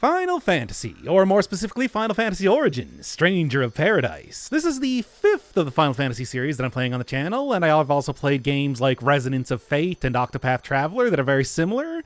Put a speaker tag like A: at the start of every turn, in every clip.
A: Final Fantasy, or more specifically, Final Fantasy Origins, Stranger of Paradise. This is the 5th of the Final Fantasy series that I'm playing on the channel, and I've also played games like Resonance of Fate and Octopath Traveler that are very similar,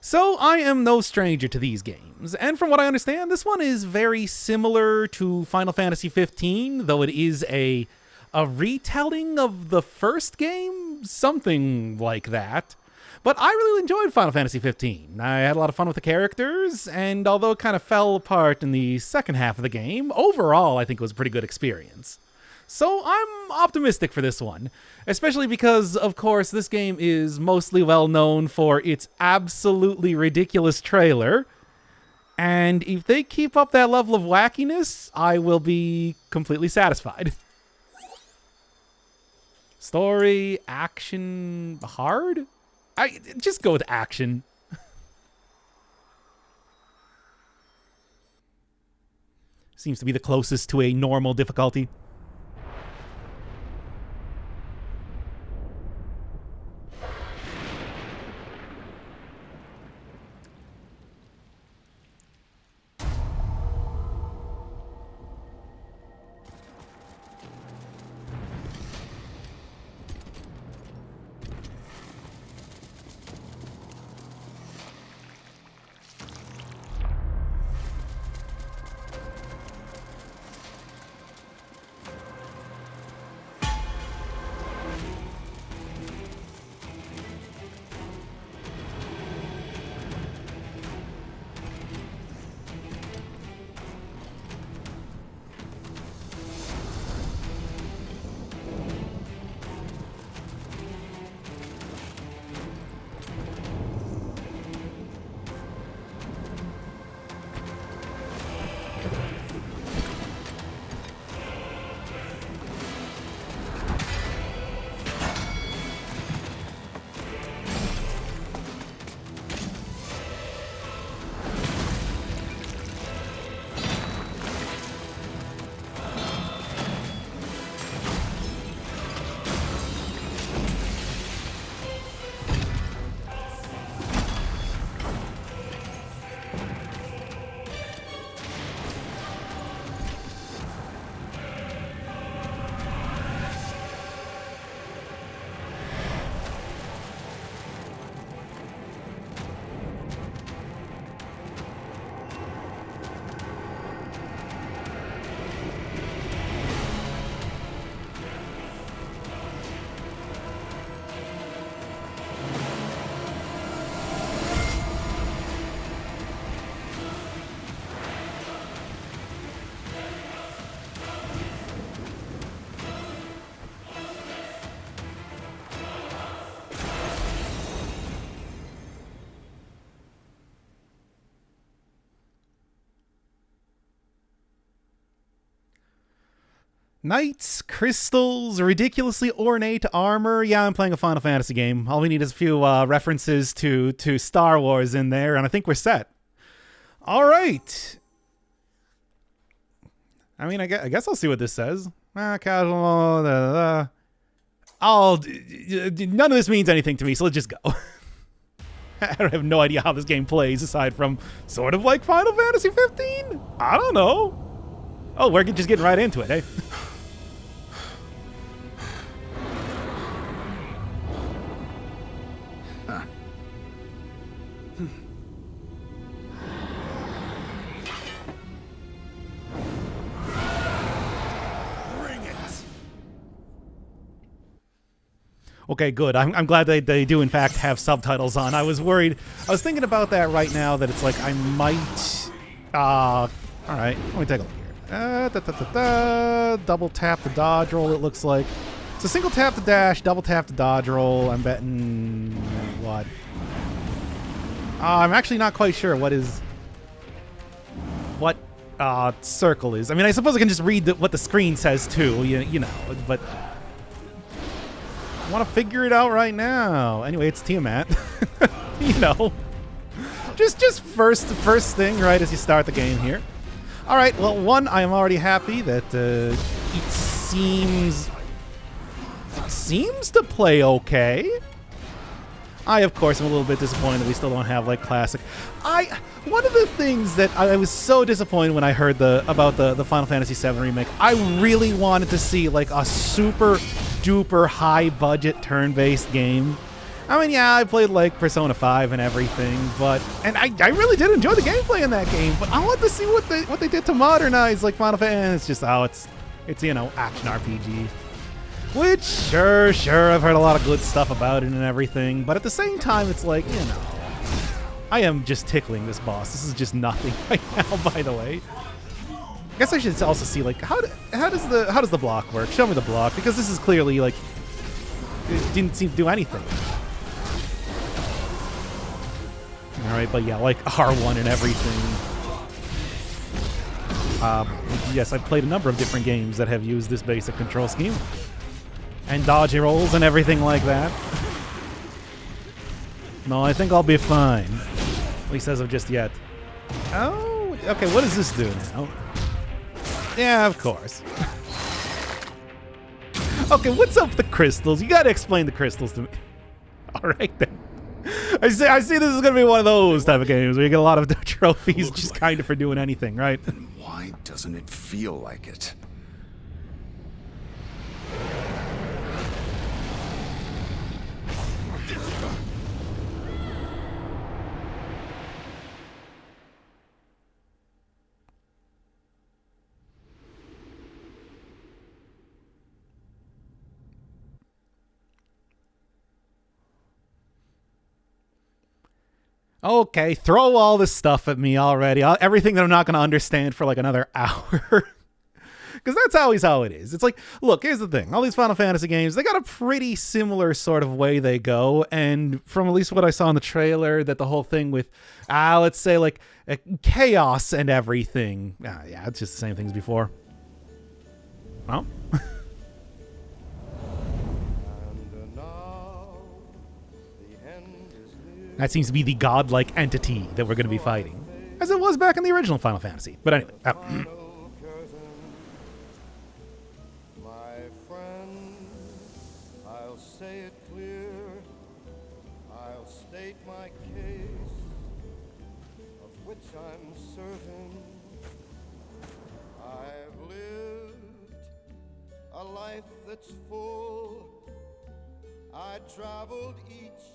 A: so I am no stranger to these games. And from what I understand, this one is very similar to Final Fantasy 15, though it is a retelling of the first game, something like that. But I really enjoyed Final Fantasy 15. I had a lot of fun with the characters, and although it kind of fell apart in the second half of the game, overall I think it was a pretty good experience. So I'm optimistic for this one, especially because, of course, this game is mostly well known for its absolutely ridiculous trailer, and if they keep up that level of wackiness, I will be completely satisfied. Story, action, hard? I just go with action. Seems to be the closest to a normal difficulty. Knights, crystals, ridiculously ornate armor. Yeah, I'm playing a Final Fantasy game. All we need is a few references to Star Wars in there, and I think we're set. All right. I mean, I guess I'll see what this says. Casual. None of this means anything to me, so let's just go. I have no idea how this game plays, aside from sort of like Final Fantasy 15? I don't know. Oh, we're just getting right into it, eh? Okay, good. I'm glad they do, in fact, have subtitles on. I was worried. I was thinking about that right now, that it's like I might... all right, let me take a look here. Double tap the dodge roll, it looks like. So single tap the dash, double tap the dodge roll. I'm betting... what? I'm actually not quite sure what circle is. I mean, I suppose I can just read what the screen says, too, you know, but... I want to figure it out right now. Anyway, it's Tiamat. You know. Just first thing right as you start the game here. All right, well, one, I am already happy that it seems to play okay. I, of course, am a little bit disappointed that we still don't have, like, classic. One of the things that I was so disappointed when I heard about the Final Fantasy VII Remake, I really wanted to see, like, a super duper high-budget turn-based game. I mean, yeah, I played, like, Persona 5 and everything, and I really did enjoy the gameplay in that game, but I want to see what they did to modernize, like, Final Fantasy. It's just, it's, you know, action RPG. Which, sure, I've heard a lot of good stuff about it and everything, but at the same time, it's like, you know, I am just tickling this boss. This is just nothing right now, by the way. I guess I should also see, like, how does the block work? Show me the block, because this is clearly, like, it didn't seem to do anything. Alright, but yeah, like R1 and everything. Yes, I've played a number of different games that have used this basic control scheme. And dodge rolls and everything like that. No, I think I'll be fine. At least as of just yet. Oh, okay, what does this do now? Yeah, of course. Okay, what's up with the crystals? You gotta explain the crystals to me. Alright then. I see this is gonna be one of those type of games where you get a lot of trophies just kind of for doing anything, right?
B: Then why doesn't it feel like it?
A: Okay, throw all this stuff at me already. Everything that I'm not going to understand for like another hour. Because that's always how it is. It's like, look, here's the thing. All these Final Fantasy games, they got a pretty similar sort of way they go. And from at least what I saw in the trailer, that the whole thing with, let's say like chaos and everything. Yeah, it's just the same things before. Well. That seems to be the godlike entity that we're going to be fighting. As it was back in the original Final Fantasy. But anyway.
C: My friend, I'll say it clear. I'll state my case, of which I'm certain. I've lived a life that's full. I traveled each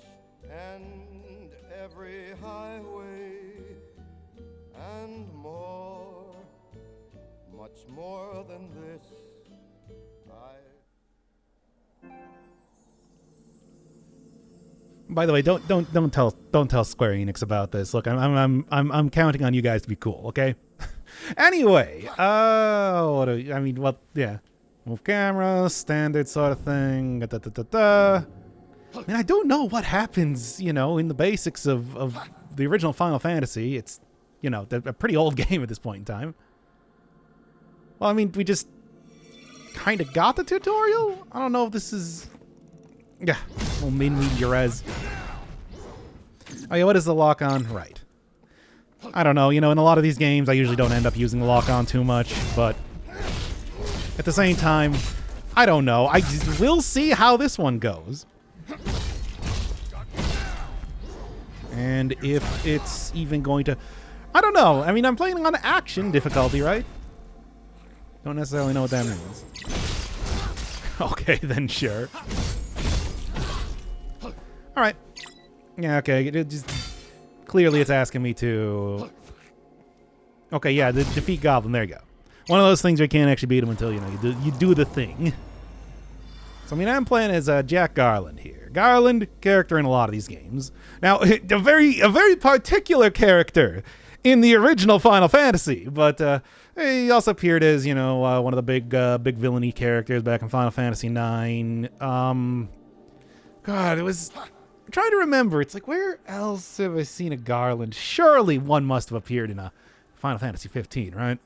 C: and every highway and more, much more than this.
A: By the way, don't tell Square Enix about this. Look, I'm counting on you guys to be cool, okay? Anyway, yeah, move camera, standard sort of thing. I mean, I don't know what happens, you know, in the basics of the original Final Fantasy. It's, you know, a pretty old game at this point in time. Well, I mean, we just kind of got the tutorial? I don't know if this is... Yeah, little mini-res. Oh yeah, what is the lock-on? Right. I don't know, you know, in a lot of these games, I usually don't end up using the lock-on too much, but at the same time, I don't know. We'll see how this one goes. And if it's even going to... I don't know. I mean, I'm playing on action difficulty, right? Don't necessarily know what that means. Okay, then sure. Alright. Yeah, okay. Clearly it's asking me to... Okay, yeah, defeat Goblin. There you go. One of those things where you can't actually beat him until, you know, you do the thing. So, I mean, I'm playing as Jack Garland here. Garland, character in a lot of these games. Now, a very particular character in the original Final Fantasy, but he also appeared as, you know, one of the big villainy characters back in Final Fantasy IX. God, it was... I'm trying to remember. It's like, where else have I seen a Garland? Surely one must have appeared in a Final Fantasy 15, right?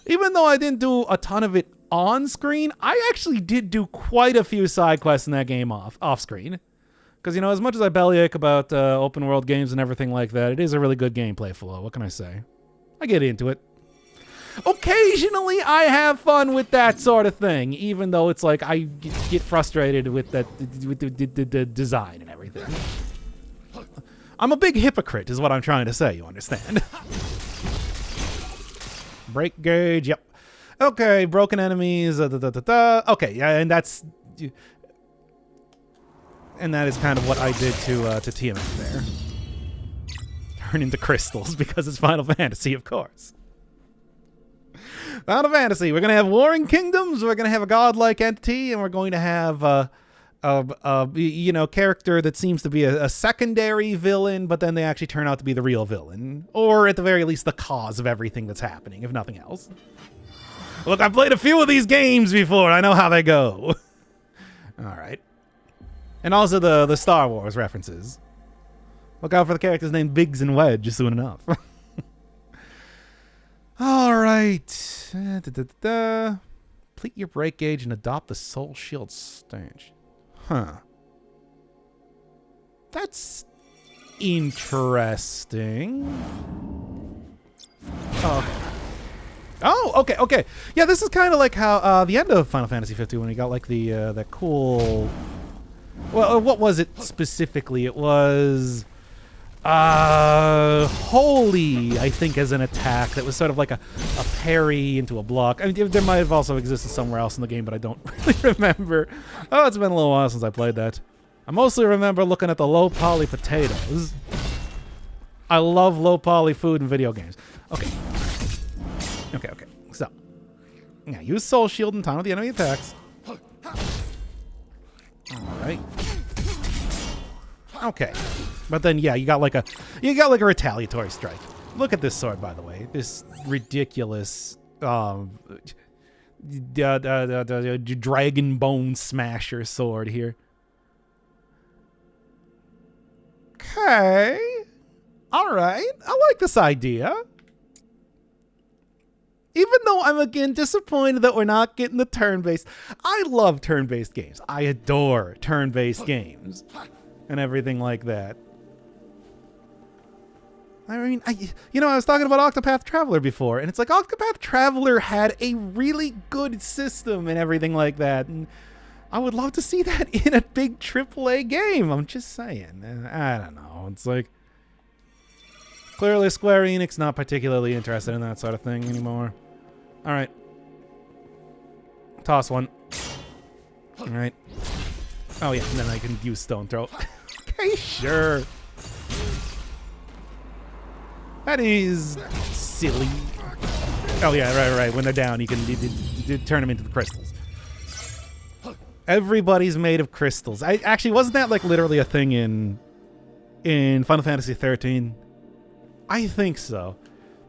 A: Even though I didn't do a ton of it on screen, I actually did do quite a few side quests in that game off screen. Because, you know, as much as I bellyache about open world games and everything like that, it is a really good gameplay flow. What can I say? I get into it. Occasionally, I have fun with that sort of thing, even though it's like I get frustrated with the design and everything. I'm a big hypocrite, is what I'm trying to say. You understand? Break gauge. Yep. Okay. Broken enemies. Okay. Yeah, and that is kind of what I did to Tiamat there. Turn into crystals because it's Final Fantasy, of course. Final Fantasy. We're gonna have warring kingdoms. We're gonna have a godlike entity, and we're going to have character that seems to be a secondary villain, but then they actually turn out to be the real villain, or at the very least, the cause of everything that's happening, if nothing else. Look, I've played a few of these games before. I know how they go. All right, and also the Star Wars references. Look out for the characters named Biggs and Wedge soon enough. All right. Complete your break gauge and adopt the Soul Shield stage. Huh. That's interesting. Oh, okay. Yeah, this is kind of like how the end of Final Fantasy 15 when you got like the that cool. Well, what was it specifically? It was holy, I think, as an attack that was sort of like a parry into a block. I mean, there might have also existed somewhere else in the game, but I don't really remember. Oh, it's been a little while since I played that. I mostly remember looking at the low poly potatoes. I love low poly food in video games. Okay. So, yeah, use Soul Shield in time with the enemy attacks. All right. Okay. But then, yeah, you got like a retaliatory strike. Look at this sword, by the way. This ridiculous dragon bone smasher sword here. Okay. All right. I like this idea. Even though I'm again disappointed that we're not getting the turn-based. I love turn-based games. I adore turn-based games and everything like that. I mean, I was talking about Octopath Traveler before, and it's like Octopath Traveler had a really good system and everything like that, and I would love to see that in a big AAA game. I'm just saying. I don't know. It's like, clearly Square Enix not particularly interested in that sort of thing anymore. All right. Toss one. All right. Oh, yeah, and then I can use Stone Throw. Okay, sure. That is silly. Oh, yeah, right. When they're down, you can turn them into the crystals. Everybody's made of crystals. Actually, wasn't that like literally a thing in Final Fantasy 13? I think so.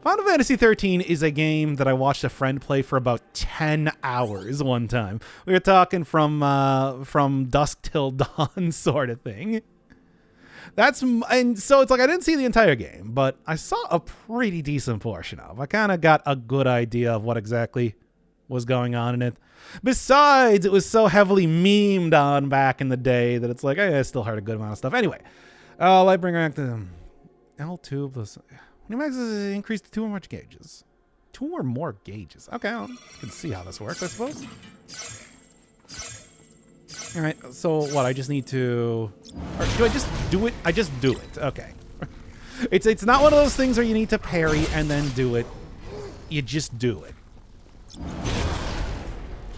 A: Final Fantasy 13 is a game that I watched a friend play for about 10 hours one time. We were talking from dusk till dawn sort of thing. And so it's like I didn't see the entire game, but I saw a pretty decent portion of. I kind of got a good idea of what exactly was going on in it. Besides, it was so heavily memed on back in the day that it's like, I still heard a good amount of stuff. Anyway, Lightbringer Act L2 plus Pneumax is increased to 2 or more gauges. 2 or more gauges. Okay, I can see how this works, I suppose. All right, so what? I just need to... Or do I just do it? I just do it. Okay. It's not one of those things where you need to parry and then do it. You just do it.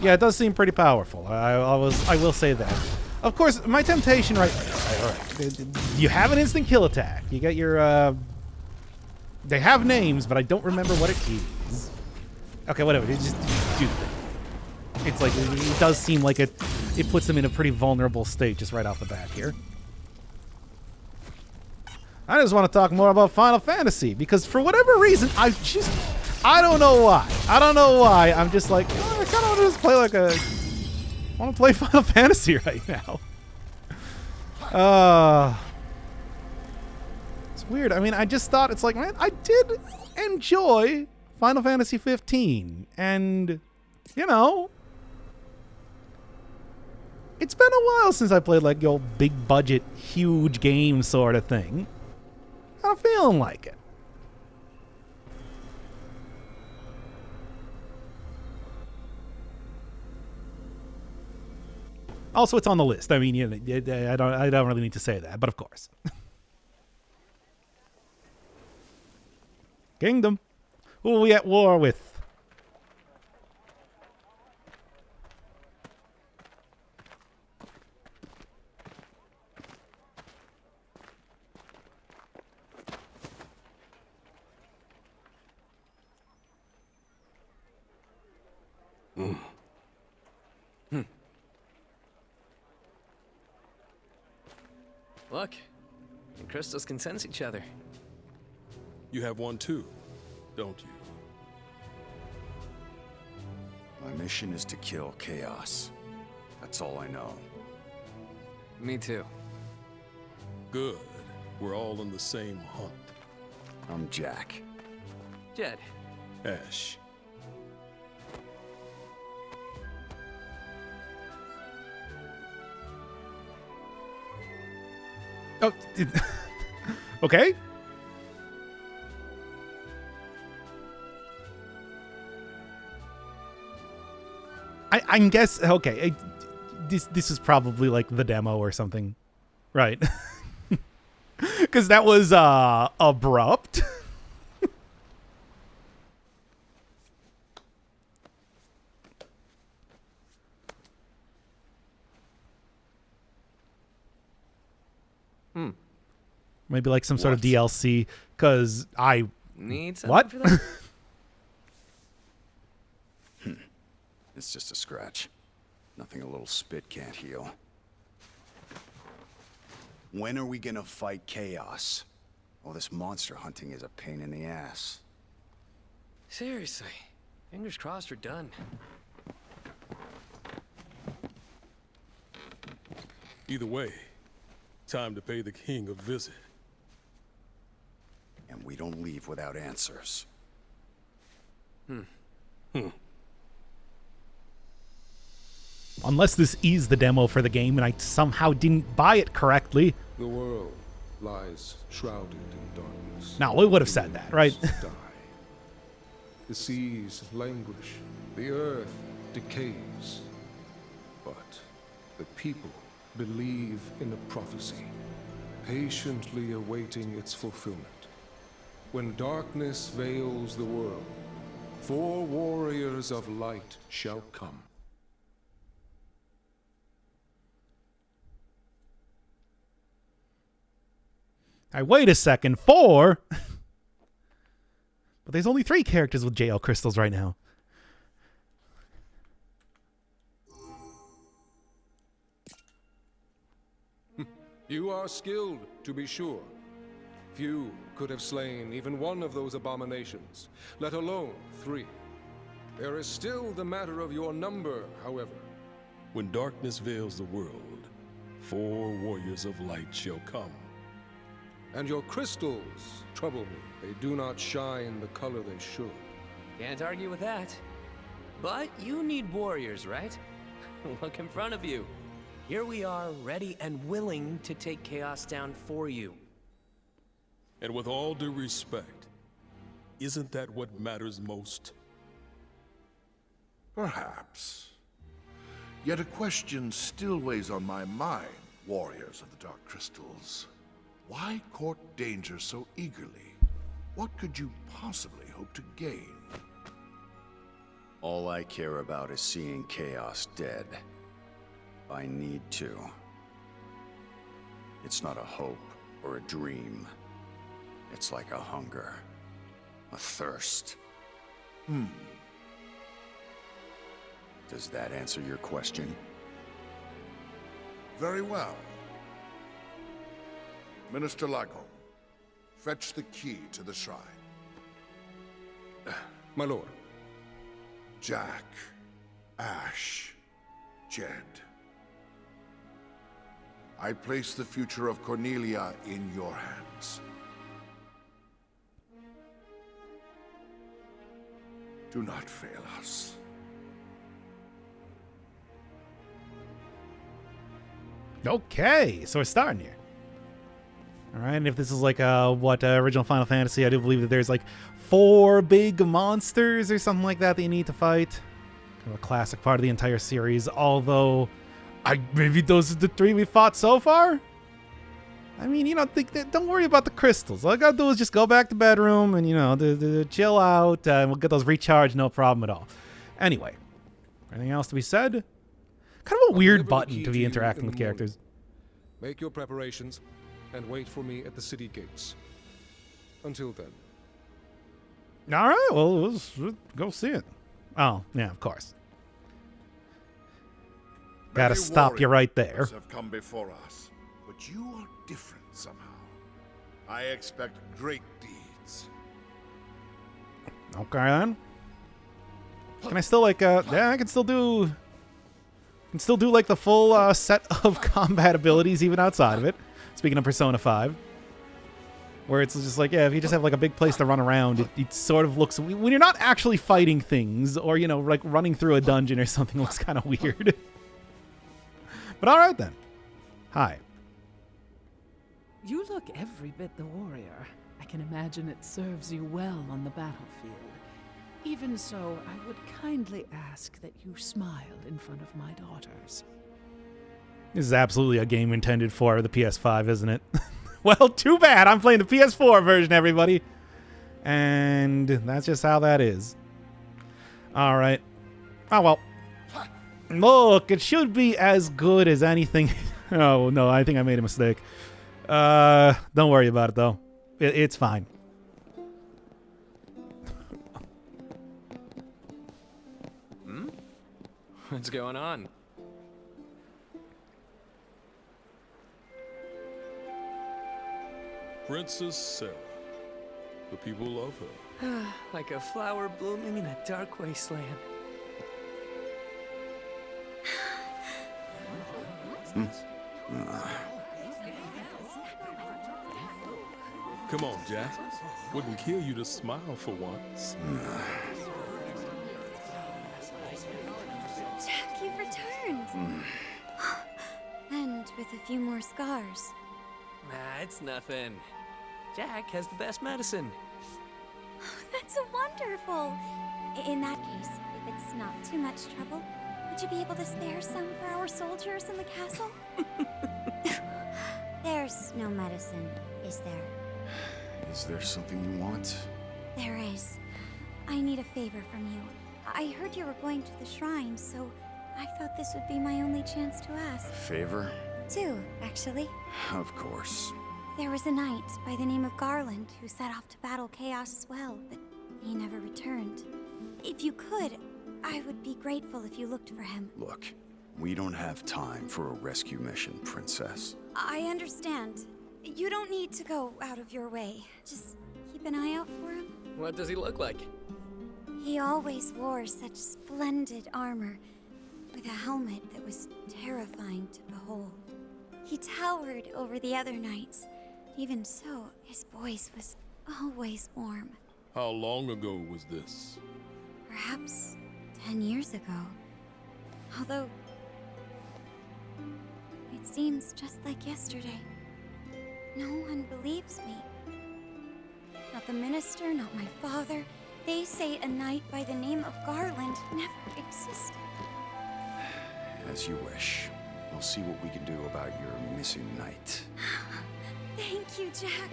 A: Yeah, it does seem pretty powerful. I will say that. Of course, my temptation right... All right. You have an instant kill attack. You get your... They have names, but I don't remember what it is. Okay, whatever. Just do the thing. It's like, it does seem like it puts them in a pretty vulnerable state just right off the bat here. I just want to talk more about Final Fantasy, because for whatever reason, I don't know why. I'm just like, I kind of want to just play like I want to play Final Fantasy right now. It's weird. I mean, I just thought, it's like, man, I did enjoy Final Fantasy 15, and, it's been a while since I played like your big budget, huge game sort of thing. I'm feeling like it. Also, it's on the list. I mean, I don't really need to say that, but of course. Kingdom. Who are we at war with?
D: Look, the crystals can sense each other.
E: You have one too, don't you?
B: My mission is to kill Chaos. That's all I know.
D: Me too.
E: Good. We're all on the same hunt.
B: I'm Jack.
D: Jed.
E: Ash.
A: Oh, okay. I guess okay. This is probably like the demo or something, right? Because that was abrupt. Maybe like some sort of DLC, because I...
D: Need something
A: What?
D: for that?
B: It's just a scratch. Nothing a little spit can't heal. When are we gonna fight Chaos? All this monster hunting is a pain in the ass.
D: Seriously. Fingers crossed we're done.
E: Either way, time to pay the king a visit.
B: And we don't leave without answers.
A: Unless this is the demo for the game and I somehow didn't buy it correctly.
F: The world lies shrouded in darkness.
A: No, we would have said that, right?
F: Die. The seas languish, the earth decays. But the people believe in a prophecy, patiently awaiting its fulfillment. When darkness veils the world, 4 warriors of light shall come.
A: I wait a second. 4? But there's only 3 characters with JL crystals right now.
F: You are skilled, to be sure. Few could have slain even one of those abominations, let alone 3. There is still the matter of your number, however.
E: When darkness veils the world, 4 warriors of light shall come.
F: And your crystals trouble me. They do not shine the color they should.
D: Can't argue with that. But you need warriors, right? Look in front of you. Here we are, ready and willing to take Chaos down for you.
E: And with all due respect, isn't that what matters most?
G: Perhaps. Yet a question still weighs on my mind, warriors of the Dark Crystals. Why court danger so eagerly? What could you possibly hope to gain?
B: All I care about is seeing Chaos dead. I need to. It's not a hope or a dream. It's like a hunger, a thirst. Does that answer your question?
G: Very well. Minister Lagon, fetch the key to the shrine.
F: My lord.
G: Jack, Ash, Jed. I place the future of Cornelia in your hands. Do not fail us.
A: Okay, so we're starting here. All right, and if this is like original Final Fantasy, I do believe that there's like 4 big monsters or something like that that you need to fight. Kind of a classic part of the entire series, although Maybe those are the 3 we fought so far? I mean, you don't think that, don't worry about the crystals. All I gotta do is just go back to bedroom and, you know, chill out, and we'll get those recharged, no problem at all. Anyway, anything else to be said? Kind of a weird button to be interacting with characters.
F: Make your preparations and wait for me at the city gates. Until then.
A: All right, well, let's go see it. Oh, yeah, of course. Gotta
G: Many
A: stop you right there.
G: warriors have come before us, but you are different somehow. I expect great deeds.
A: Okay, then. Can I still, like, yeah, I can still do like the full set of combat abilities even outside of it. Speaking of Persona 5. Where it's just like, yeah, if you just have like a big place to run around, it sort of looks, when you're not actually fighting things or, you know, like running through a dungeon or something, looks kind of weird. But all right then. Hi.
H: You look every bit the warrior. I can imagine it serves you well on the battlefield. Even so, I would kindly ask that you smile in front of my daughters.
A: This is absolutely a game intended for the PS5, isn't it? Well, too bad. I'm playing the PS4 version, everybody. And that's just how that is. All right. Oh, well. Look, it should be as good as anything. Oh, no, I think I made a mistake. Don't worry about it, though. It's fine.
D: What's going on?
E: Princess Sarah. The people love her.
D: Like a flower blooming in a dark wasteland.
E: Come on, Jack. Wouldn't kill you to smile for once.
I: Jack, you've returned. And with a few more scars.
D: Nah, it's nothing. Jack has the best medicine.
I: That's wonderful. In that case, if it's not too much trouble, would you be able to spare some for our soldiers in the castle? There's no medicine, is there?
B: Is there something you want?
I: There is. I need a favor from you. I heard you were going to the shrine, so I thought this would be my only chance to ask.
B: Favor?
I: 2, actually.
B: Of course.
I: There was a knight by the name of Garland who set off to battle Chaos as well, but he never returned. If you could, I would be grateful if you looked for him.
B: Look, we don't have time for a rescue mission, Princess.
I: I understand. You don't need to go out of your way. Just keep an eye out for him.
D: What does he look like?
I: He always wore such splendid armor, with a helmet that was terrifying to behold. He towered over the other knights. Even so, his voice was always warm.
E: How long ago was this?
I: Perhaps 10 years ago. Although, it seems just like yesterday. No one believes me. Not the minister, not my father. They say a knight by the name of Garland never existed.
B: As you wish. We'll see what we can do about your missing knight.
I: Thank you, Jack.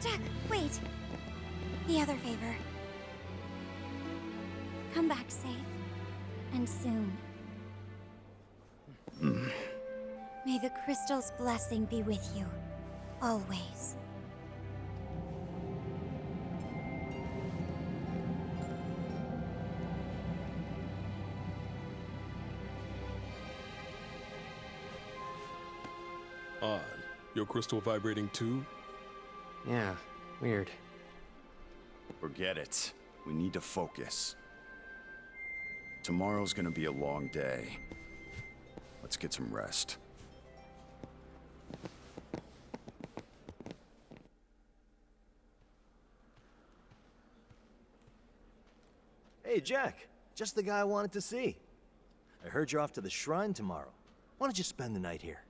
I: Jack, wait. The other favor. Come back safe. And soon. May the crystal's blessing be with you. Always.
E: Odd. Your crystal vibrating too?
D: Yeah, weird.
B: Forget it. We need to focus. Tomorrow's gonna be a long day. Let's get some rest.
J: Hey, Jack. Just the guy I wanted to see. I heard you're off to the shrine tomorrow. Why don't you spend the night here?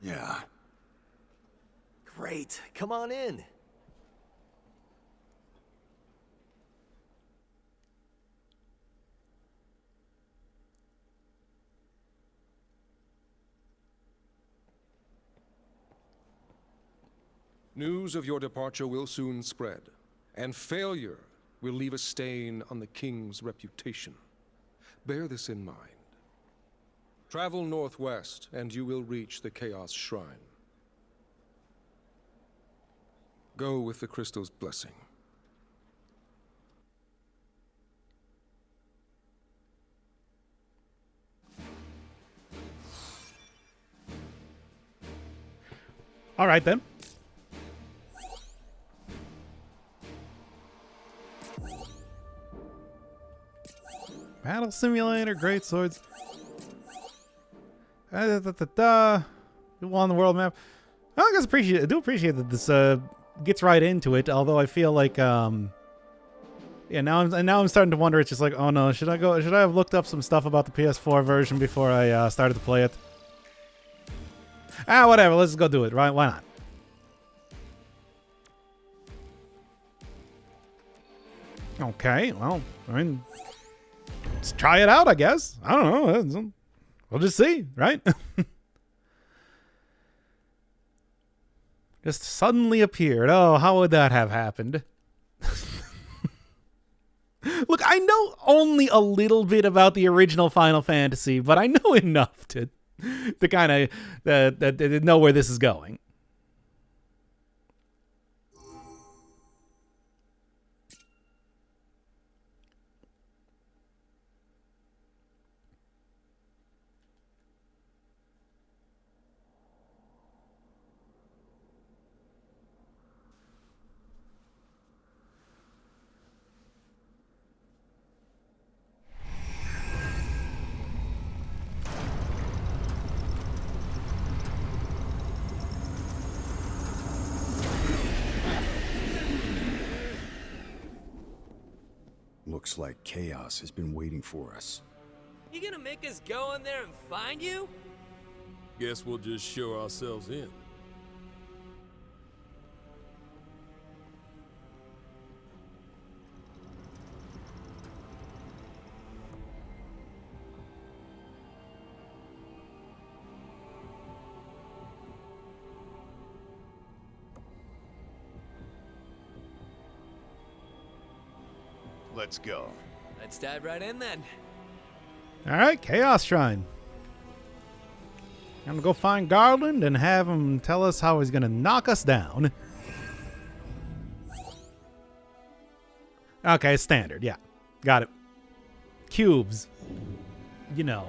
B: Yeah.
J: Great. Come on in.
F: News of your departure will soon spread, and failure will leave a stain on the king's reputation. Bear this in mind. Travel northwest, and you will reach the Chaos Shrine. Go with the crystal's blessing.
A: All right, then. Battle simulator, great swords. People on the world map. I do appreciate that this gets right into it. Although I feel like yeah, now I'm starting to wonder. It's just like, oh no, should I have looked up some stuff about the PS4 version before I started to play it? Ah, whatever. Let's go do it. Right? Why not? Okay. Well, I mean, let's try it out, I guess. I don't know. We'll just see, right? Just suddenly appeared. Oh, how would that have happened? Look, I know only a little bit about the original Final Fantasy, but I know enough to kind of know where this is going.
B: Looks like chaos has been waiting for us.
D: You gonna make us go in there and find you?
E: Guess we'll just show ourselves in.
B: Let's go.
D: Let's dive right in then.
A: All right, Chaos Shrine. I'm gonna go find Garland and have him tell us how he's gonna knock us down. Okay, standard. Yeah, got it. Cubes. You know,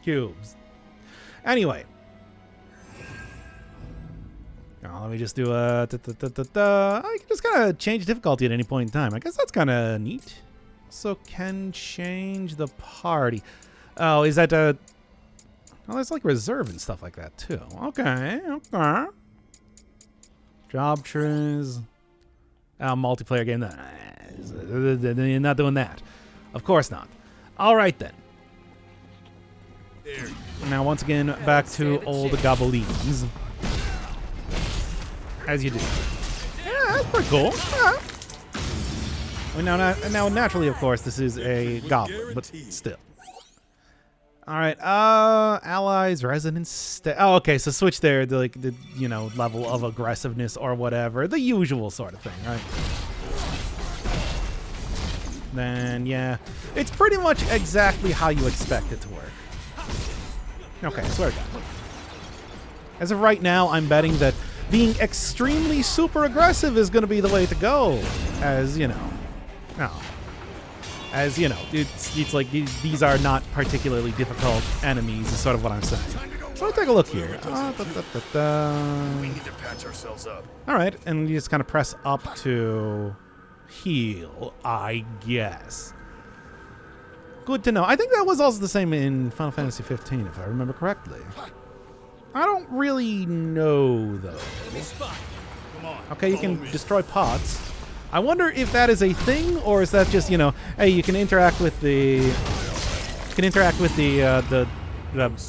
A: cubes. Anyway. Oh, let me just do a... I can just kind of change difficulty at any point in time. I guess that's kind of neat. So can change the party. Oh, is that... Oh, there's like reserve and stuff like that, too. Okay, okay. Job trees. Multiplayer game. You're not doing that. Of course not. All right, then. Now, once again, back to old goblins. As you do. Yeah, that's pretty cool. Yeah. Well, now, naturally, of course, this is a goblin, but still. All right. Allies, residents. Oh, okay. So switch there to like the level of aggressiveness or whatever, the usual sort of thing, right? Then yeah, it's pretty much exactly how you expect it to work. Okay, swear to God. As of right now, I'm betting that being extremely super aggressive is going to be the way to go, as you know. No. As you know, it's like these are not particularly difficult enemies, is sort of what I'm saying. So let's take a look here.
B: We need to patch ourselves up.
A: All right, and you just kind of press up to heal, I guess. Good to know. I think that was also the same in Final Fantasy 15, if I remember correctly. I don't really know, though. Okay, you can destroy pots. I wonder if that is a thing, or is that just, hey, you can interact with the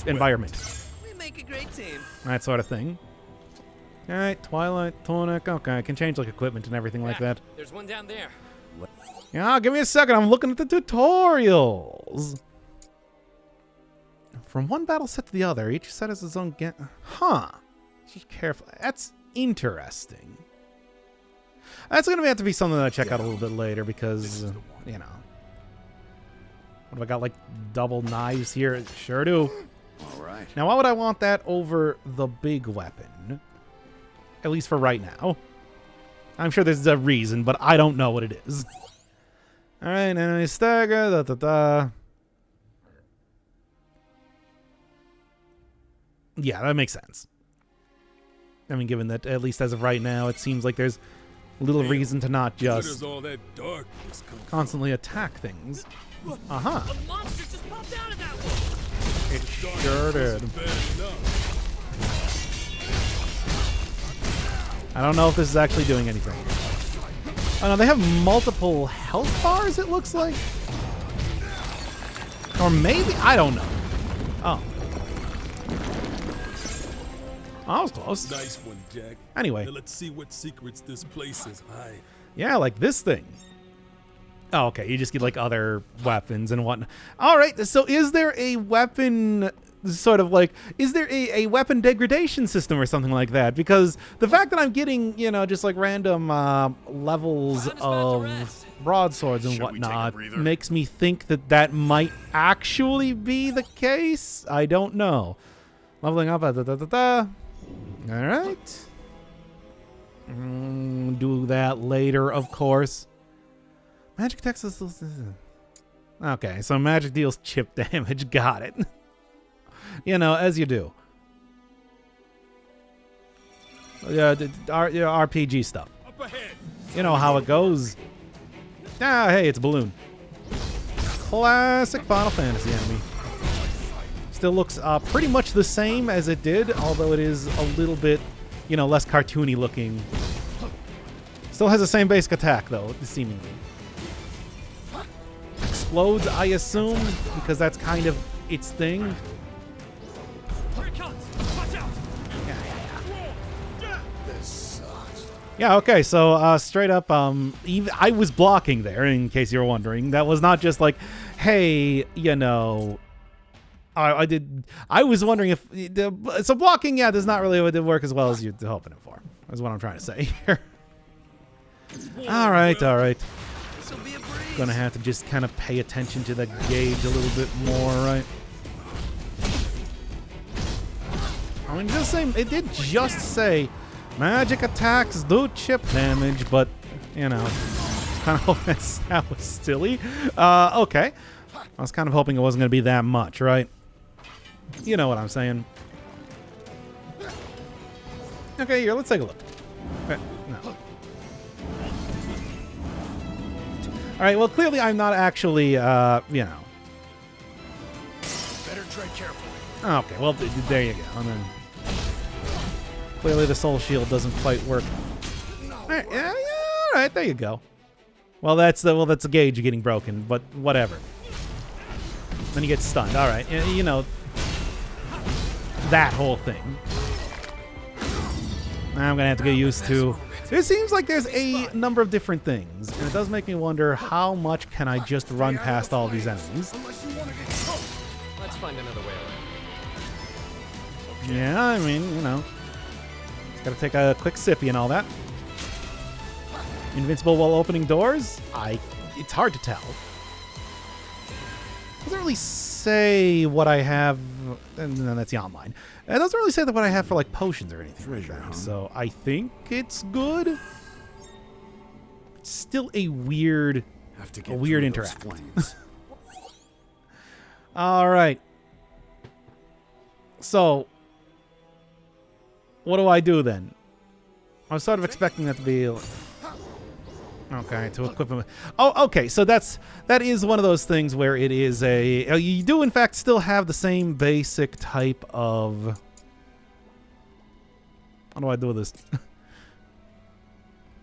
A: environment.
D: We make a great team.
A: That sort of thing. All right, Twilight Tonic. Okay, I can change like equipment and everything like that.
D: There's one down there.
A: Yeah, give me a second. I'm looking at the tutorials. From one battle set to the other, each set has its own Huh. Just careful. That's Interesting. That's going to have to be something that I check out a little bit later because, you know. What have I got, like, double knives here? Sure do.
B: All right.
A: Now, why would I want that over the big weapon? At least for right now. I'm sure there's a reason, but I don't know what it is. All right, enemy stagger, da-da-da. Yeah, that makes sense. I mean, given that, at least as of right now, it seems like there's little reason to not just
E: all that darkness come
A: constantly attack things. Uh-huh.
D: A monster just popped out of that one.
A: It sure did. I don't know if this is actually doing anything. Oh no, they have multiple health bars, it looks like. Or maybe, I don't know. Oh. Oh, that was close.
E: Nice one, Jack.
A: Anyway.
E: Now let's see what secrets this place is hiding.
A: Yeah, like this thing. Oh, okay. You just get like other weapons and whatnot. All right. So is there a weapon sort of like, is there a weapon degradation system or something like that? Because the fact that I'm getting, you know, just like random levels of broadswords and whatnot makes me think that that might actually be the case. I don't know. Leveling up. All right. Do that later, of course. Magic attacks. Okay, so magic deals chip damage. Got it. You know, as you do. Yeah, RPG stuff. You know how it goes. Ah, hey, it's a balloon. Classic Final Fantasy enemy. Still looks pretty much the same as it did, although it is a little bit, you know, less cartoony looking. Still has the same basic attack, though, seemingly. Explodes, I assume, because that's kind of its thing.
D: Here it comes. Watch out.
B: This sucks.
A: Yeah, okay, so straight up, I was blocking there, in case you were wondering. That was not just like, hey, you know... I was wondering if... So blocking, yeah, does not really work as well as you're hoping it for. That's what I'm trying to say here. All right. Gonna have to just kind of pay attention to the gauge a little bit more, right? I mean, it did just say magic attacks do chip damage, but, you know, kind of that was silly. Okay. I was kind of hoping it wasn't going to be that much, right? You know what I'm saying. Okay, here, let's take a look. Okay, no. All right, well, clearly I'm not actually, you know.
B: Better tread carefully.
A: Okay, well, there you go. And then clearly the soul shield doesn't quite work. All right, yeah, all right, there you go. Well, that's the gauge getting broken, but whatever. Then you get stunned. All right, you know, that whole thing. I'm gonna have to get used to. It seems like there's a number of different things, and it does make me wonder how much can I just run past all these enemies.
D: Let's find another way around.
A: Yeah, I mean, you know, just gotta take a quick sippy and all that. Invincible while opening doors? It's hard to tell. Doesn't really say what I have, and then that's the online. It doesn't really say that what I have for like potions or anything like that. So I think it's good. It's still a weird interaction. All right. So what do I do then? I was sort of expecting that to be. Okay, to equip him. Oh, okay. So that is one of those things where it is you do in fact still have the same basic type of. How do I do this?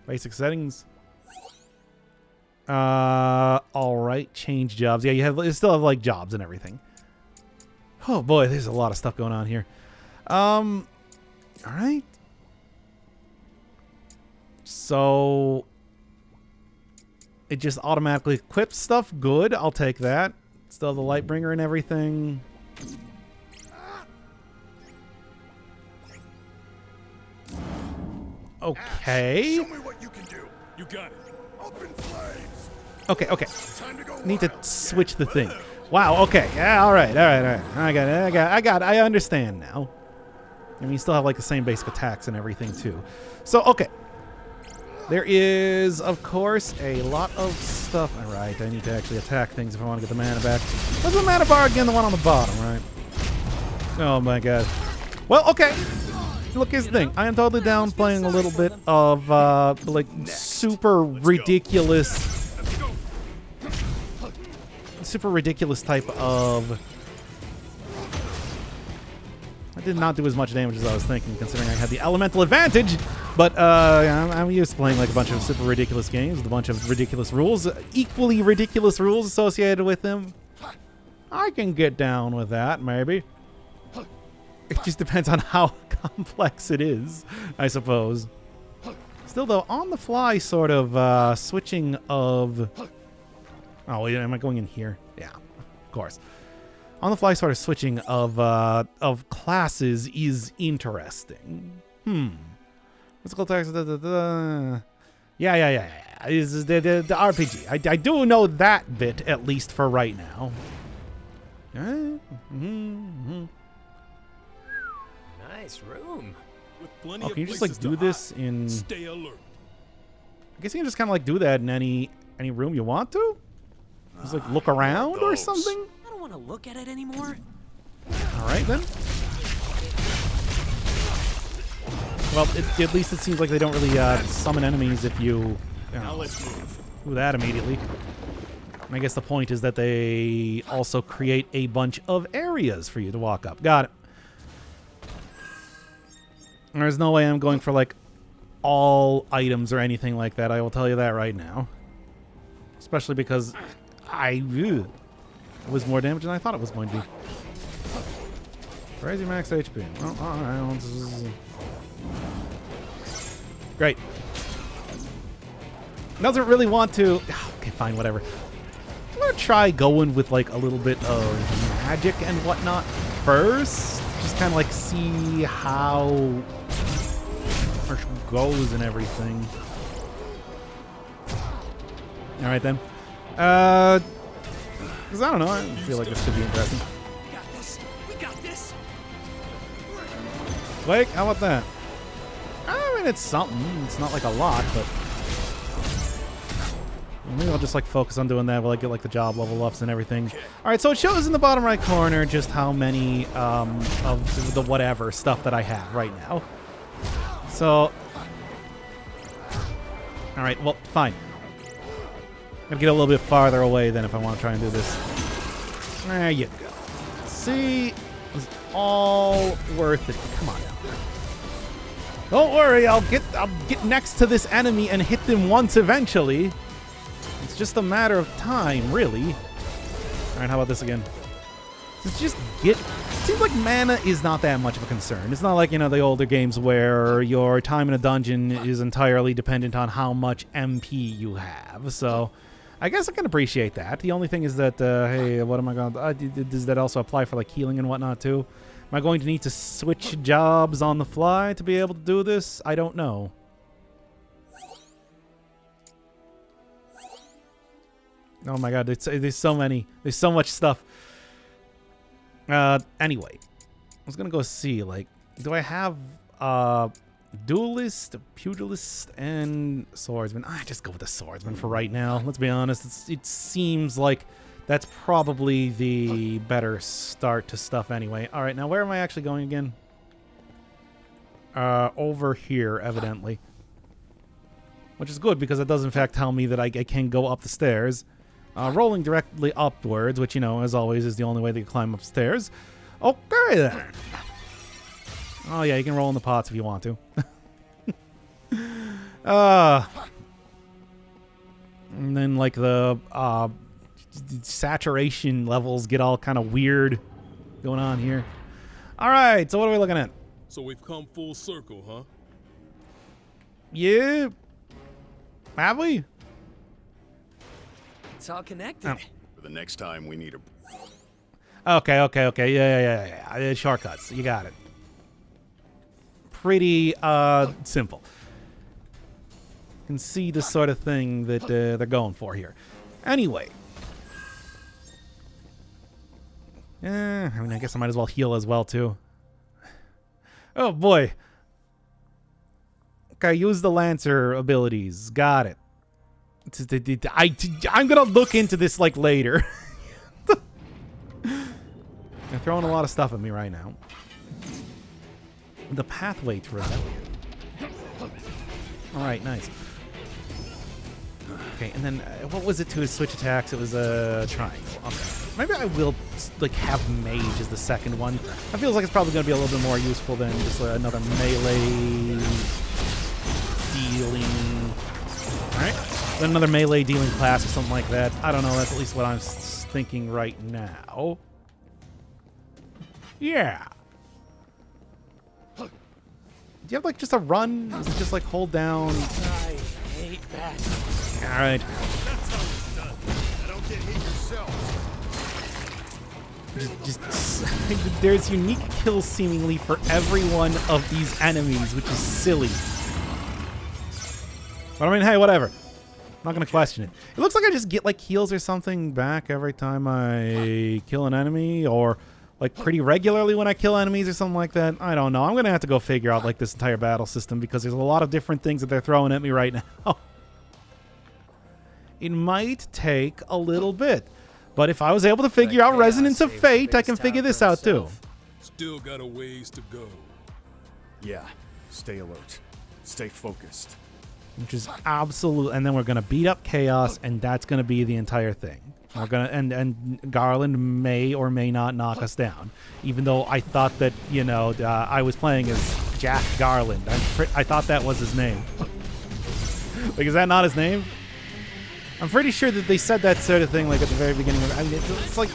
A: Basic settings. All right. Change jobs. Yeah, you still have like jobs and everything. Oh boy, there's a lot of stuff going on here. All right. So. It just automatically equips stuff. Good. I'll take that. Still have the Lightbringer and everything. Okay.
E: Show me what you can do. You got it. Open flames.
A: Okay, okay.
E: Time to go.
A: Need to switch the thing. Wow, okay. Yeah, all right. I got it. I understand now. I mean, you still have like the same basic attacks and everything too. So, okay. There is, of course, a lot of stuff. All right, I need to actually attack things if I want to get the mana back. What's the mana bar again? The one on the bottom, right? Oh my god. Well, okay. Look, here's the thing. I am totally down playing a little bit of, like, super ridiculous type of... I did not do as much damage as I was thinking, considering I had the elemental advantage. But I'm used to playing like a bunch of super ridiculous games with a bunch of ridiculous rules, equally ridiculous rules associated with them. I can get down with that, maybe. It just depends on how complex it is, I suppose. Still, though, on the fly sort of switching of... Oh, wait, am I going in here? Yeah, of course. On the fly sort of switching of classes is interesting. Physical attacks. Yeah. This is the RPG. I do know that bit, at least for right now.
D: Nice room.
E: With plenty
A: Oh,
E: of
A: can you just like
E: places
A: do
E: to
A: this
E: hide.
A: in...
E: Stay alert.
A: I guess you can just kind of like do that in any room you want to? Just like look around or something?
D: I don't want to look at it anymore.
A: Alright then. Well, at least it seems like they don't really summon enemies if you
E: Now let's move.
A: do that immediately. And I guess the point is that they also create a bunch of areas for you to walk up. Got it. There's no way I'm going for like all items or anything like that. I will tell you that right now. Especially because it was more damage than I thought it was going to be. Crazy max HP. Well, alright. Great. Doesn't really want to... Okay, fine, whatever. I'm going to try going with like a little bit of magic and whatnot first. Just kind of like see how it goes and everything. Alright then. Because I don't know, I feel like this could be interesting.
D: We got this. We got this.
A: Blake, how about that? I mean, it's something. It's not like a lot, but maybe I'll just like focus on doing that while I get like the job level ups and everything. All right, so it shows in the bottom right corner just how many of the whatever stuff that I have right now. So, all right, well, fine. I'm gonna get a little bit farther away then if I want to try and do this. There you go. See, it's all worth it. Come on now. Don't worry, I'll get next to this enemy and hit them once eventually. It's just a matter of time, really. All right, how about this again? Just get... It seems like mana is not that much of a concern. It's not like, you know, the older games where your time in a dungeon is entirely dependent on how much MP you have. So, I guess I can appreciate that. The only thing is that, hey, what am I going to... does that also apply for, like, healing and whatnot, too? Am I going to need to switch jobs on the fly to be able to do this? I don't know. Oh my god, there's so many. There's so much stuff. Anyway. I was gonna go see, like, do I have duelist, pugilist, and swordsman? I just go with the swordsman for right now. Let's be honest. It seems like that's probably the better start to stuff anyway. All right, now where am I actually going again? Over here, evidently. Which is good because it does in fact tell me that I can go up the stairs. Rolling directly upwards, which, you know, as always, is the only way that you climb upstairs. Okay, then. Oh, yeah, you can roll in the pots if you want to. And then, like, the saturation levels get all kind of weird going on here. All right, so what are we looking at?
E: So we've come full circle, huh?
A: Yeah. Have we?
D: It's all connected.
A: Oh.
B: For the next time, we need a...
A: Okay. Yeah. Shortcuts. You got it. Pretty simple. can see the sort of thing that they're going for here. Anyway. I mean, I guess I might as well heal as well, too. Oh, boy. Okay, use the Lancer abilities. Got it. I'm going to look into this, like, later. They're throwing a lot of stuff at me right now. The pathway to rebellion. All right, nice. Okay, and then what was it to his switch attacks? It was a triangle. Okay. Maybe I will like have mage as the second one. That feels like it's probably going to be a little bit more useful than just another melee dealing. All right, then another melee dealing class or something like that. I don't know. That's at least what I'm thinking right now. Yeah. Do you have like just a run? Is it just like hold down?
D: I hate that.
A: All right.
C: That's how it's done. I don't get hit yourself.
A: Just there's unique kills seemingly for every one of these enemies, which is silly. But I mean, hey, whatever. I'm not gonna question it. It looks like I just get like heals or something back every time I kill an enemy, or like pretty regularly when I kill enemies or something like that. I don't know. I'm gonna have to go figure out like this entire battle system because there's a lot of different things that they're throwing at me right now. It might take a little bit, but if I was able to figure out Resonance of Fate, I can figure this out too.
E: Still got a ways to go.
B: Yeah, stay alert. Stay focused.
A: Which is absolute, and then we're gonna beat up Chaos, and that's gonna be the entire thing. We're gonna and Garland may or may not knock us down, even though I thought that I was playing as Jack Garland. I thought that was his name. Like, is that not his name? I'm pretty sure that they said that sort of thing like at the very beginning. I mean, it's like,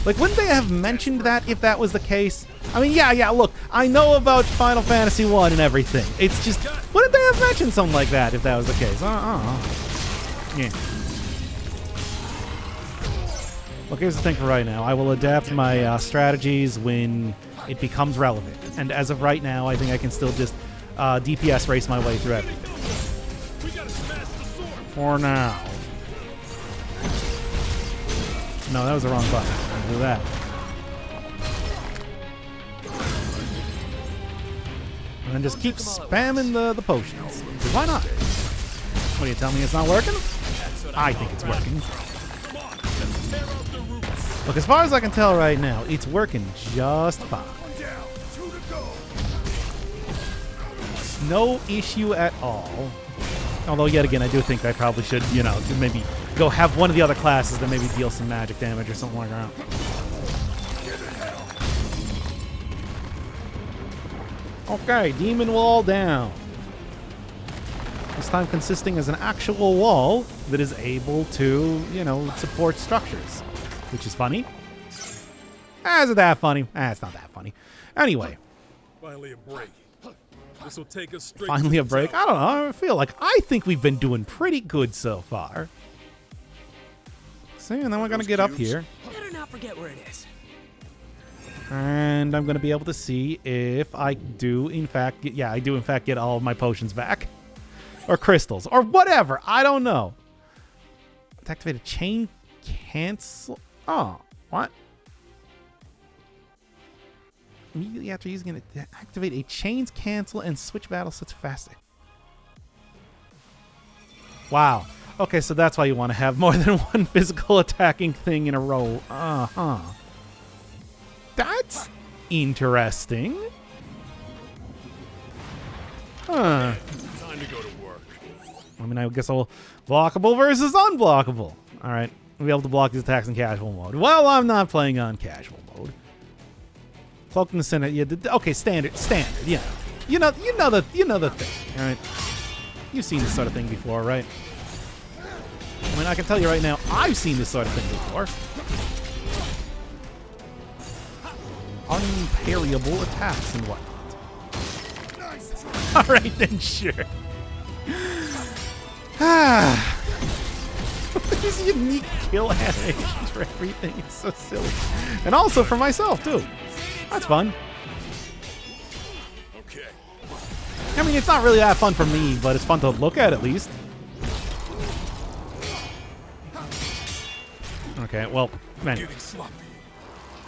A: like, wouldn't they have mentioned that if that was the case? I mean, yeah. Look, I know about Final Fantasy 1 and everything. It's just, wouldn't they have mentioned something like that if that was the case? Yeah. Look, here's the thing for right now. I will adapt my strategies when it becomes relevant. And as of right now, I think I can still just DPS race my way through everything. For now. No, that was the wrong button. I'll do that. And then just keep spamming the potions. Why not? What do you tell me it's not working? I think it's working. Look, as far as I can tell right now, it's working just fine. No issue at all. Although, yet again, I do think I probably should, maybe go have one of the other classes that maybe deal some magic damage or something like that. Okay, demon wall down. This time consisting as an actual wall that is able to, support structures. Which is funny. Is it that funny? It's not that funny. Anyway.
E: Finally a break. This will take us straight.
A: Finally a break? I don't know. I think we've been doing pretty good so far. See, and then we're going to get up here.
D: Better not forget where it is.
A: And I'm going to be able to see if I do, in fact, get all of my potions back. Or crystals. Or whatever. I don't know. Let's activate a chain cancel. Oh, what? Immediately after using it, activate a chains cancel and switch battle sets faster. Wow. Okay, so that's why you want to have more than one physical attacking thing in a row. Uh-huh. That's interesting. Huh.
E: Time to go to work.
A: I mean, I guess I'll blockable versus unblockable. All right. We'll be able to block these attacks in casual mode. Well, I'm not playing on casual mode. Cloak in the center. Yeah. Okay. Standard. Yeah. You know the thing. All right. You've seen this sort of thing before, right? I mean, I can tell you right now, I've seen this sort of thing before. Unparryable attacks and whatnot. All right, then, sure. These unique kill animations for everything. It's so silly. And also for myself, too. That's fun.
E: Okay.
A: I mean, it's not really that fun for me, but it's fun to look at least. Okay, well, anyway.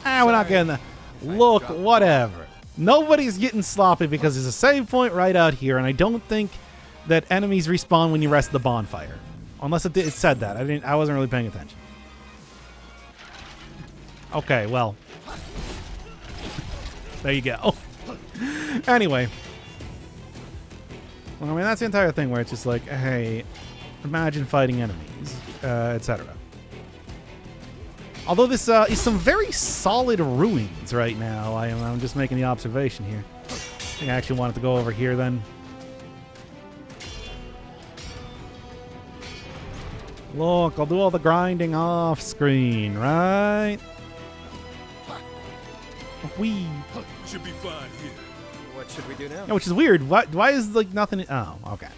A: We're not getting that. Look, whatever. Nobody's getting sloppy because there's a save point right out here, and I don't think that enemies respawn when you rest the bonfire. Unless it said that. I wasn't really paying attention. Okay, well. There you go. Anyway. Well, I mean, that's the entire thing where it's just like, hey, imagine fighting enemies, etc. Although this is some very solid ruins right now. I'm just making the observation here. I think I actually wanted to go over here then. Look, I'll do all the grinding off screen, right? We
E: should be fine here.
J: What should we do now?
A: Yeah, which is weird. Why is like nothing? Oh, okay.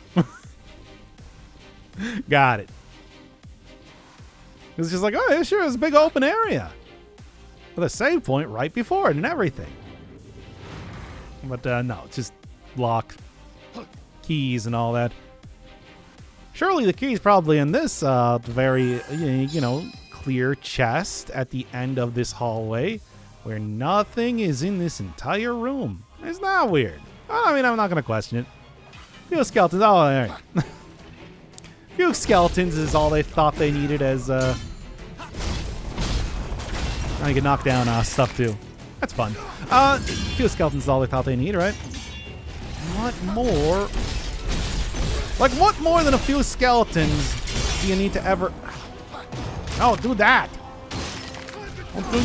A: Got it. It's just like, oh, yeah, sure, it's a big open area with a save point right before it and everything. But no, it's just lock, keys, and all that. Surely the key's probably in this very, clear chest at the end of this hallway where nothing is in this entire room. It's not weird. Well, I mean, I'm not going to question it. Few skeletons. Oh, all right. Few skeletons is all they thought they needed as, I can knock down stuff too. That's fun. Few skeletons is all they thought they need, right? What more? Like, what more than a few skeletons do you need to ever... Oh, do that! Don't do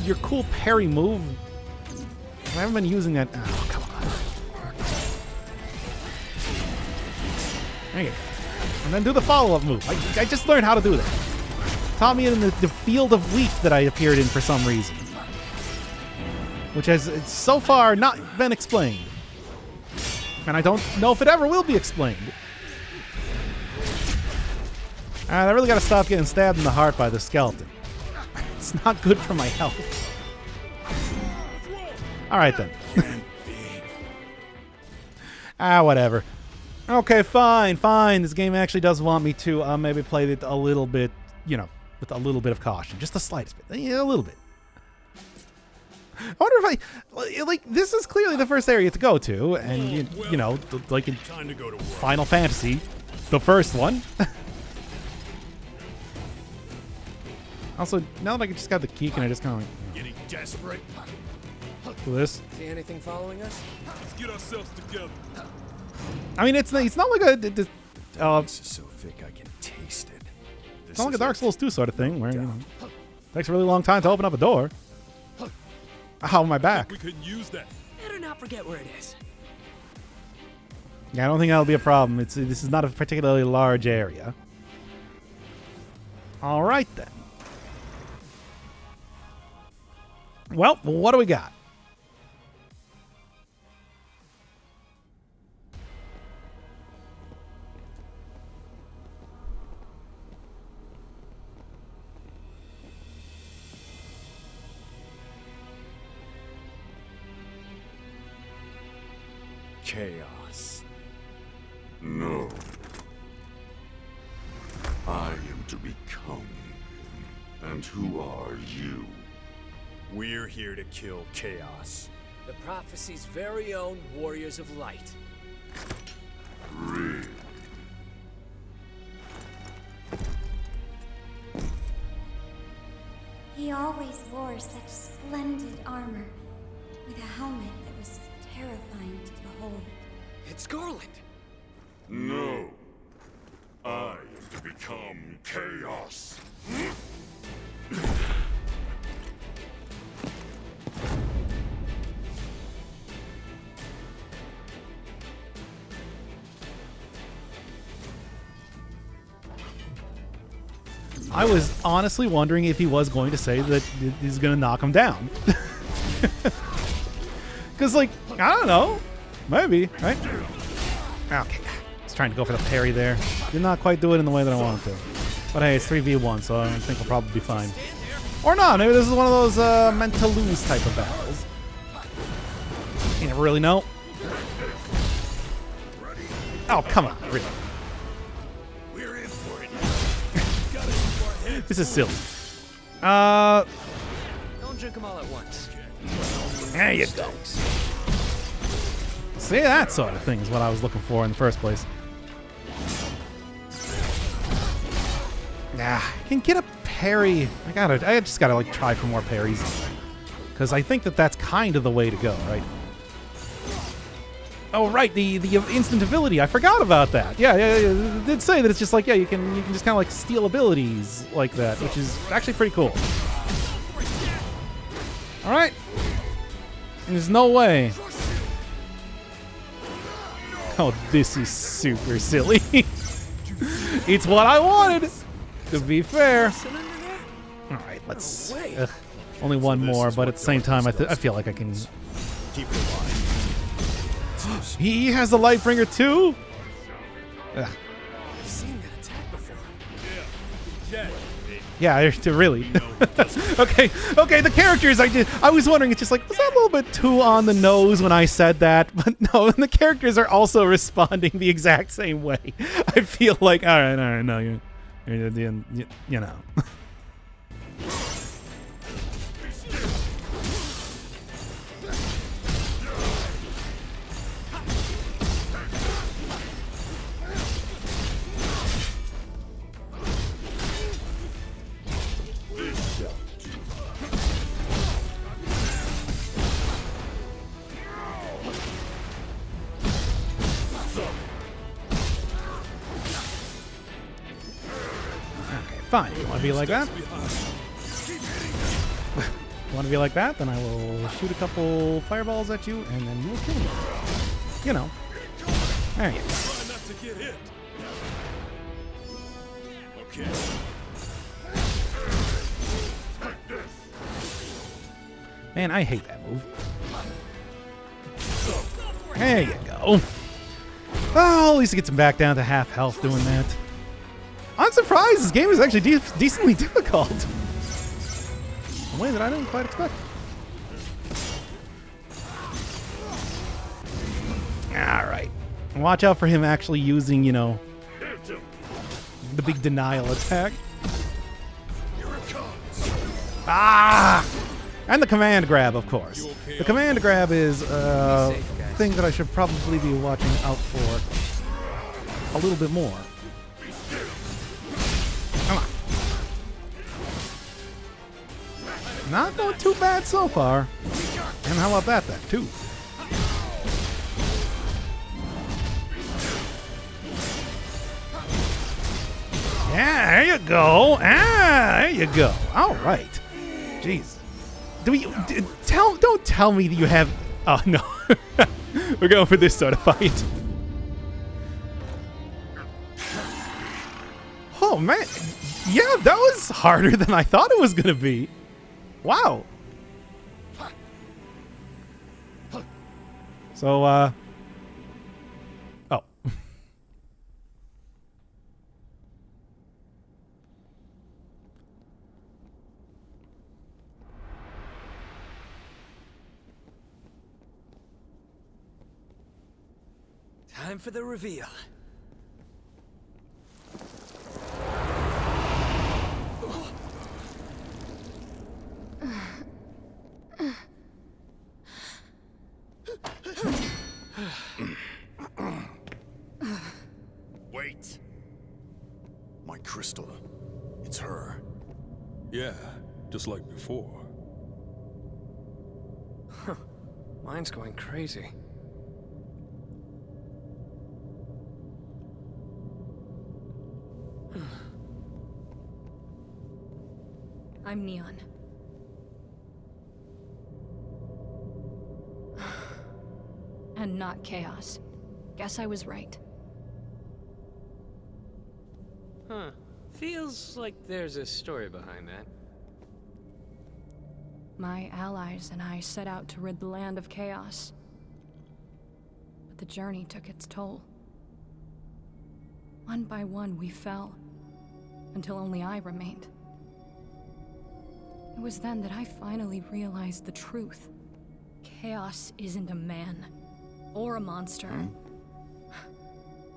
A: your cool parry move. I haven't been using that... Oh, come on. There you go. And then do the follow-up move. I just learned how to do that. Taught me in the field of wheat that I appeared in for some reason. Which has so far not been explained. And I don't know if it ever will be explained. I really gotta stop getting stabbed in the heart by the skeleton. It's not good for my health. Alright then. Whatever. Okay, fine. This game actually does want me to maybe play it a little bit, with a little bit of caution. Just the slightest bit. Yeah, a little bit. I wonder if this is clearly the first area to go to, and, like in Final Fantasy, the first one. Also, now that I just got the key, can I just kind of like...
C: Getting desperate.
A: Do this?
D: See anything following us?
E: Let's get ourselves together.
A: I mean, it's not like a...
J: This is so thick I can taste it.
A: It's not like a Dark Souls 2 sort of thing, where, takes a really long time to open up a door. Ow, my back.
E: We couldn't use that.
D: Better not forget where it is.
A: Yeah, I don't think that'll be a problem. This is not a particularly large area. All right, then. Well, what do we got?
J: Chaos.
B: No. I am to become. And who are you?
C: We're here to kill Chaos.
D: The prophecy's very own Warriors of Light.
B: Really?
I: He always wore such splendid armor, with a helmet that was terrifying to behold.
D: It's Garland!
B: No. I am to become Chaos.
A: I was honestly wondering if he was going to say that he's going to knock him down. Because, like, I don't know. Maybe, right? Okay. I was trying to go for the parry there. Did not quite do it in the way that I wanted to. But hey, it's 3v1, so I think we'll probably be fine. Or not. Maybe this is one of those meant to lose type of battles. You never really know. Oh, come on, really?
C: We're in for it. Gotta keep our heads.
A: This is silly.
D: Don't drink them all at once.
A: There you go. See, that sort of thing is what I was looking for in the first place. Nah, I can get a parry. I just gotta like try for more parries. Because I think that's kind of the way to go, right? Oh, right, the instant ability. I forgot about that. Yeah, it did say that it's just like, yeah, you can just kind of like steal abilities like that, which is actually pretty cool. All right. There's no way. Oh, this is super silly. It's what I wanted, to be fair. All right, let's... only one more, but at the same time, I feel like I can...
C: Keep it alive.
A: He has the Lightbringer too? Ugh.
D: I've seen that attack before.
A: Yeah, really. Okay, the characters I was wondering, it's just like, was that a little bit too on the nose when I said that? But no, and the characters are also responding the exact same way. I feel like, all right, no, you know. Fine. You want to be like that? You want to be like that? Then I will shoot a couple fireballs at you, and then you will kill me. You know. There you go.
E: Try not to get hit. Okay.
A: Man, I hate that move. There you go. Oh, at least it gets him back down to half health doing that. I'm surprised this game is actually decently difficult. In a way that I didn't quite expect. Alright. Watch out for him actually using, you know, the big denial attack. Ah! And the command grab, of course. The command grab is a thing that I should probably be watching out for a little bit more. Come on. Not going too bad so far. And how about that, too? Yeah, there you go. Ah, there you go. All right. Jeez. Don't tell me that you have... Oh, no. We're going for this sort of fight. Oh, man. Yeah, that was harder than I thought it was going to be. Wow. So, oh.
D: Time for the reveal.
C: Wait.
B: My crystal. It's her.
E: Yeah, just like before.
D: Mine's going crazy.
K: I'm Neon. And not Chaos. Guess I was right.
D: Huh. Feels like there's a story behind that.
K: My allies and I set out to rid the land of Chaos. But the journey took its toll. One by one, we fell, until only I remained. It was then that I finally realized the truth. Chaos isn't a man, or a monster.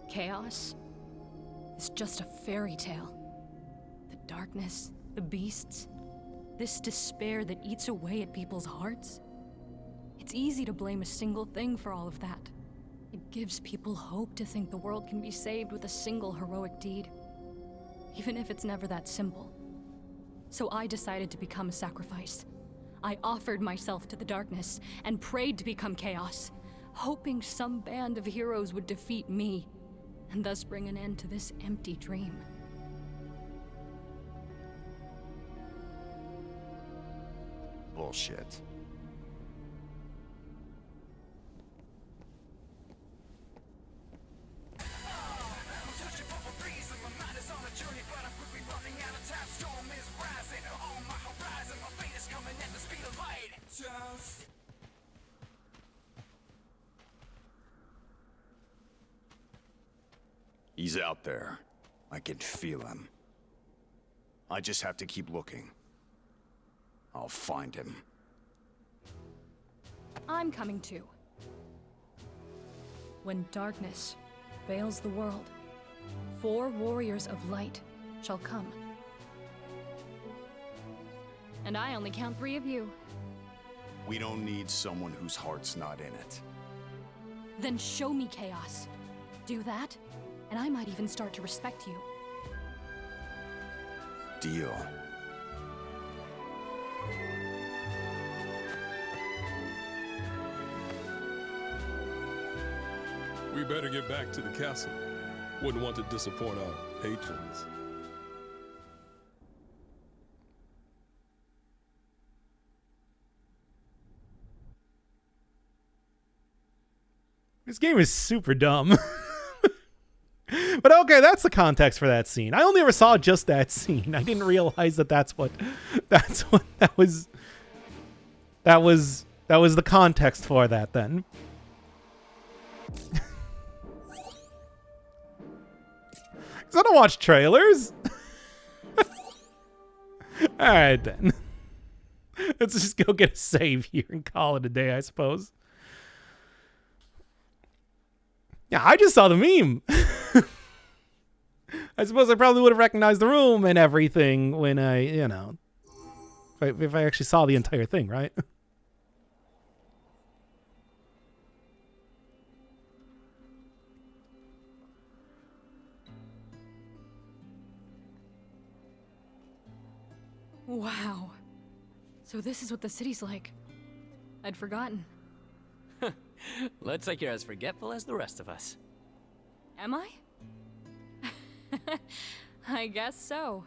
K: chaos is just a fairy tale. The darkness, the beasts, this despair that eats away at people's hearts. It's easy to blame a single thing for all of that. It gives people hope to think the world can be saved with a single heroic deed, even if it's never that simple. So I decided to become a sacrifice. I offered myself to the darkness and prayed to become chaos, hoping some band of heroes would defeat me and thus bring an end to this empty dream.
B: Bullshit. He's out there. I can feel him. I just have to keep looking. I'll find him.
K: I'm coming too. When darkness veils the world, 4 warriors of light shall come. And I only count 3 of you.
B: We don't need someone whose heart's not in it.
K: Then show me chaos. Do that, and I might even start to respect you.
B: Deal.
E: We better get back to the castle. Wouldn't want to disappoint our patrons.
A: This game is super dumb. But okay, that's the context for that scene. I only ever saw just that scene. I didn't realize that that was the context for that then. Cuz I don't watch trailers. All right then. Let's just go get a save here and call it a day, I suppose. Yeah, I just saw the meme. I suppose I probably would have recognized the room and everything when I, if I actually saw the entire thing, right?
K: Wow. So this is what the city's like. I'd forgotten.
D: Looks like you're as forgetful as the rest of us.
K: Am I? I guess so.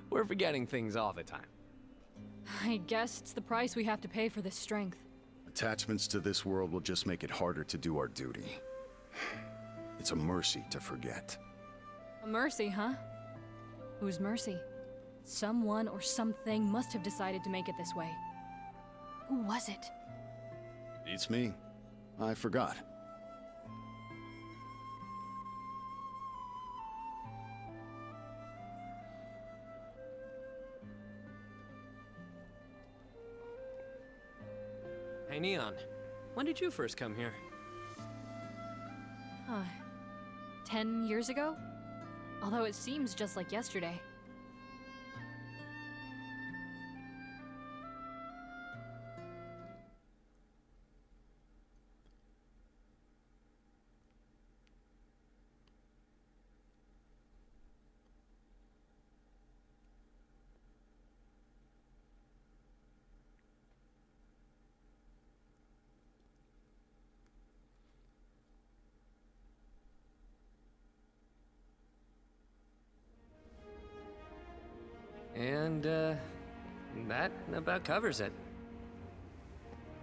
D: We're forgetting things all the time.
K: I guess it's the price we have to pay for this strength.
B: Attachments to this world will just make it harder to do our duty. It's a mercy to forget.
K: A mercy, huh? Whose mercy? Someone or something must have decided to make it this way. Who was it?
B: It's me. I forgot.
D: Hey, Neon. When did you first come here?
K: 10 years ago? Although it seems just like yesterday.
D: And, that about covers it.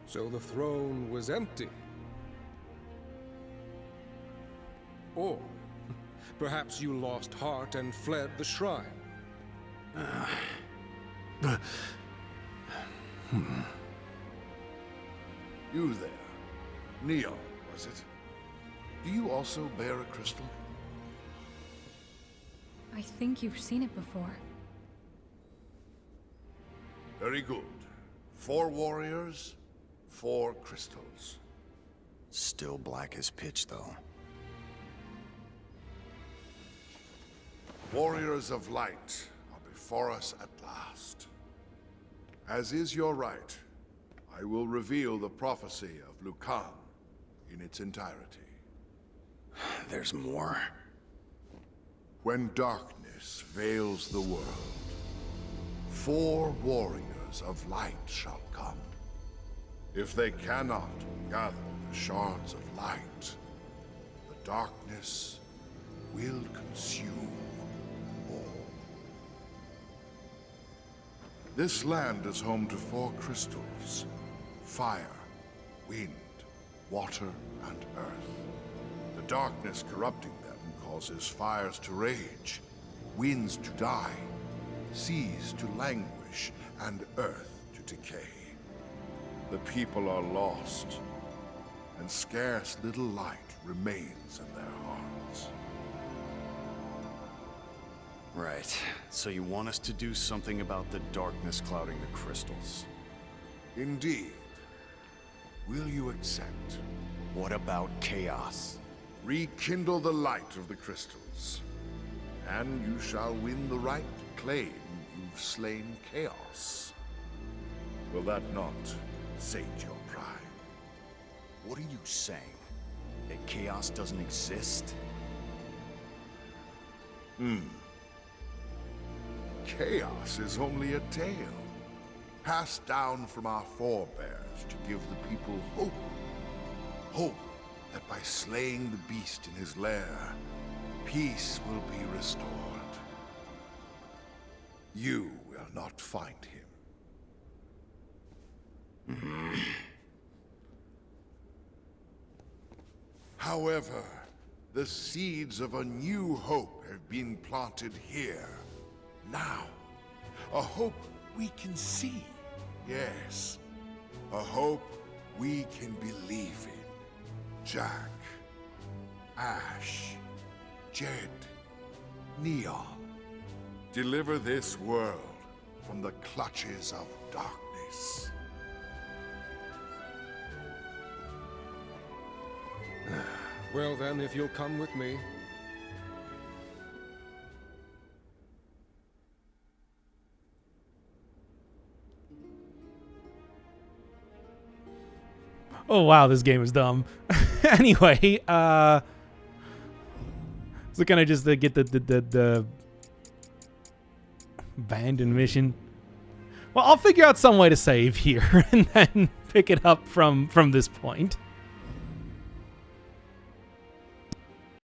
F: So the throne was empty. Or perhaps you lost heart and fled the shrine.
G: You there. Neon, was it? Do you also bear a crystal?
K: I think you've seen it before.
G: Very good. 4 warriors, 4 crystals.
B: Still black as pitch, though.
G: Warriors of light are before us at last. As is your right, I will reveal the prophecy of Lucan in its entirety.
B: There's more.
G: When darkness veils the world, 4 warriors of light shall come. If they cannot gather the shards of light, the darkness will consume all. This land is home to 4 crystals: fire, wind, water, and earth. The darkness corrupting them causes fires to rage, winds to die, seas to languish, and earth to decay. The people are lost, and scarce little light remains in their hearts.
B: Right. So you want us to do something about the darkness clouding the crystals?
G: Indeed. Will you accept?
B: What about chaos?
G: Rekindle the light of the crystals, and you shall win the right to claim you've slain chaos. Will that not sate your pride?
B: What are you saying? That chaos doesn't exist?
G: Chaos is only a tale, passed down from our forebears to give the people hope. Hope that by slaying the beast in his lair, peace will be restored. You will not find him. However, the seeds of a new hope have been planted here, now. A hope we can see, yes. A hope we can believe in. Jack, Ash, Jed, Neon. Deliver this world from the clutches of darkness.
F: Well then, if you'll come with me.
A: Oh wow, this game is dumb. Anyway, so can I just get the abandoned mission? Well, I'll figure out some way to save here and then pick it up from this point.